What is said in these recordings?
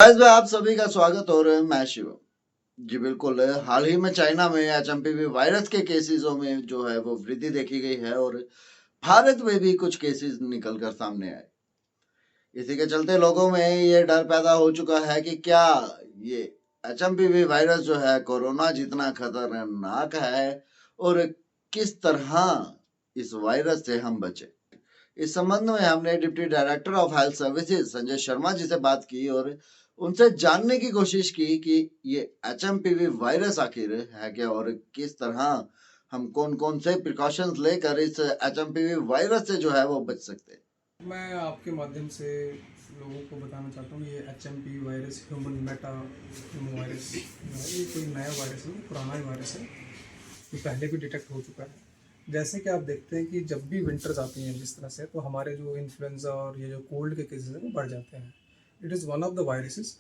Guys में आप सभी का स्वागत और मैं शिवम। जी बिल्कुल, हाल ही में चाइना में एचएमपीवी वायरस के केसेसों में जो है वो वृद्धि देखी गई है और भारत में भी कुछ केसेस निकल कर सामने आए। इसी के चलते लोगों में ये डर पैदा हो चुका है कि क्या ये एचएमपीवी वायरस जो है कोरोना जितना खतरनाक है और किस तरह इस वायरस से हम बचें। इस संबंध में हमने deputy director of health services Sanjay Sharma ji से बात की और उनसे जानने की कोशिश की कि ये एचएमपीवी वायरस आखिर है क्या और किस तरह हम कौन कौन से प्रिकॉशंस लेकर इस एचएमपीवी वायरस से जो है वो बच सकते हैं। मैं आपके माध्यम से लोगों को बताना चाहता हूँ ये HMP virus human Meta virus ये कोई नया वायरस नहीं, पुराना ही वायरस है। ये पहले भी डिटेक्ट हो चुका है। जैसे कि आप देखते हैं कि जब भी विंटर्स आती हैं जिस तरह से, तो हमारे जो इन्फ्लुएंजा और ये जो कोल्ड के केसेस हैं वो बढ़ जाते हैं। It is one of the viruses.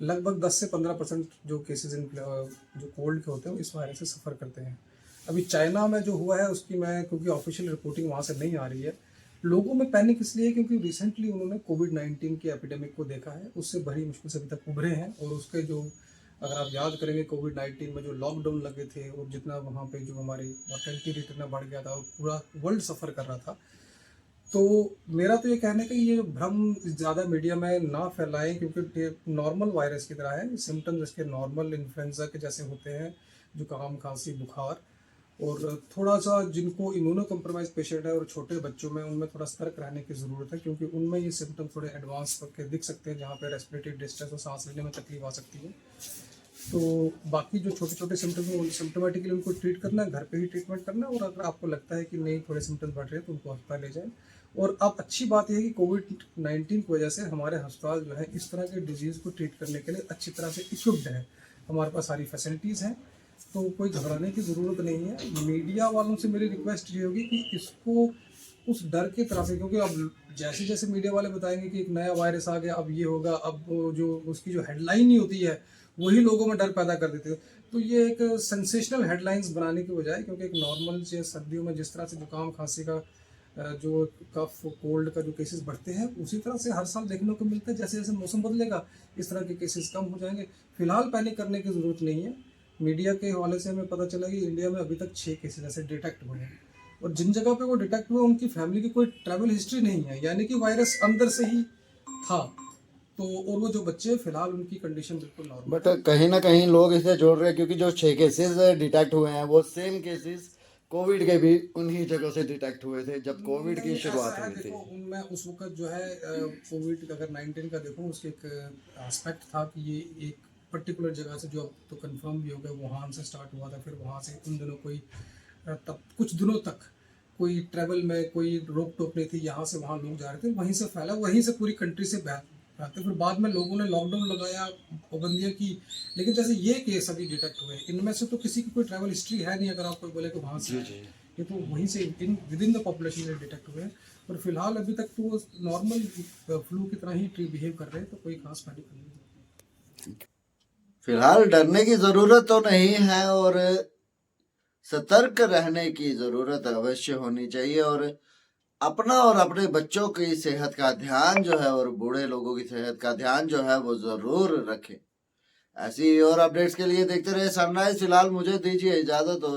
लगभग 10 से 15% जो केसेस जो कोल्ड के होते हैं वो इस वायरस से सफ़र करते हैं। अभी चाइना में जो हुआ है उसकी मैं, क्योंकि ऑफिशियल रिपोर्टिंग वहाँ से नहीं आ रही है, लोगों में पैनिक इसलिए क्योंकि रिसेंटली उन्होंने कोविड-19 के एपिडेमिक को देखा है, उससे बड़ी मुश्किल से अभी तक उभरे हैं। और उसके जो, अगर आप याद करेंगे, कोविड-19 में जो लॉकडाउन लगे थे और जितना वहाँ पे जो हमारी मॉर्टेलिटी रेट इतना बढ़ गया था और पूरा वर्ल्ड सफ़र कर रहा था। तो मेरा तो ये कहना है कि ये भ्रम ज़्यादा मीडिया में ना फैलाएं, क्योंकि ये नॉर्मल वायरस की तरह है। सिम्टम्स इसके नॉर्मल इन्फ्लुएंजा के जैसे होते हैं, जुकाम, खांसी, बुखार। और थोड़ा सा जिनको इम्यूनो कम्प्रोमाइज पेशेंट है और छोटे बच्चों में, उनमें थोड़ा सतर्क रहने की ज़रूरत है, क्योंकि उनमें ये सिम्टम थोड़े एडवांस करके दिख सकते हैं, जहाँ पे रेस्पिरेटरी डिस्ट्रेस और सांस लेने में तकलीफ आ सकती है। तो बाकी जो छोटे छोटे सिम्टम्स हैं, सिम्टोमेटिकली उनको ट्रीट करना है, घर पे ही ट्रीटमेंट करना है। और अगर आपको लगता है कि नहीं, थोड़े सिम्टम्स बढ़ रहे हैं, तो उनको अस्पताल ले जाएं। और अब अच्छी बात यह है कि कोविड-19 की वजह से हमारे अस्पताल जो है इस तरह के डिजीज़ को ट्रीट करने के लिए अच्छी तरह से इक्विप्ड है। हमारे पास सारी फैसिलिटीज़ हैं, तो कोई घबराने की ज़रूरत नहीं है। मीडिया वालों से मेरी रिक्वेस्ट ये होगी कि इसको उस डर की तरह से, क्योंकि अब जैसे जैसे मीडिया वाले बताएंगे कि एक नया वायरस आ गया, अब ये होगा, अब वो जो उसकी जो हेडलाइन ही होती है वही लोगों में डर पैदा कर देते हैं। तो ये एक सेंसेशनल हेडलाइंस बनाने की बजाय, क्योंकि एक नॉर्मल से सर्दियों में जिस तरह से जुकाम, खांसी का जो कफ, कोल्ड का जो केसेस बढ़ते हैं, उसी तरह से हर साल देखने को मिलता है। जैसे जैसे मौसम बदलेगा इस तरह के केसेस कम हो जाएंगे। फिलहाल पैनिक करने की ज़रूरत नहीं है। मीडिया के हवाले से हमें पता चला कि इंडिया में अभी तक 6 केसेस ऐसे डिटेक्ट हुए हैं, और जिन जगह पे वो डिटेक्ट हुए उनकी फैमिली की कोई ट्रैवल हिस्ट्री नहीं है, यानी कि वायरस अंदर से ही था। तो और वो जो बच्चे, फिलहाल उनकी कंडीशन बिल्कुल नॉर्मल बट है। कहीं ना कहीं लोग इसे जोड़ रहे हैं क्योंकि जो 6 केसेस डिटेक्ट हुए हैं वो सेम केसेस कोविड के भी उन्हीं जगह से डिटेक्ट हुए थे जब कोविड की नहीं, शुरुआत ऐसा है, हुई थी। देखो, उनमें उस वक्त जो है कोविड अगर 19 का देखो, उसके एक एस्पेक्ट था कि ये एक पर्टिकुलर जगह से, जो अब तो कंफर्म भी हो गया, वुहान से स्टार्ट हुआ था। फिर वहाँ से उन दिनों कोई तब कुछ दिनों तक कोई ट्रैवल में कोई रोक टोक नहीं थी, यहाँ से वहाँ लोग जा रहे थे, वहीं से फैला, वहीं से पूरी कंट्री से फैलते। फिर बाद में लोगों ने लॉकडाउन लगाया, पाबंदियाँ की। लेकिन जैसे ये केस अभी डिटेक्ट हुए, इनमें से तो किसी की कोई ट्रैवल हिस्ट्री है नहीं। अगर आप कोई बोले कि वहाँ से जी आए, जी। ये तो वहीं से विद इन द पॉपुलेशन में डिटेक्ट हुए हैं। और फिलहाल अभी तक तो नॉर्मल फ्लू की तरह ही बिहेव कर रहे हैं, तो कोई खास पैनिक नहीं है। फिलहाल डरने की जरूरत तो नहीं है और सतर्क रहने की जरूरत अवश्य होनी चाहिए और अपना और अपने बच्चों की सेहत का ध्यान जो है और बूढ़े लोगों की सेहत का ध्यान जो है वो जरूर रखें। ऐसी और अपडेट्स के लिए देखते रहे सनराइज। फिलहाल मुझे दीजिए इजाजत।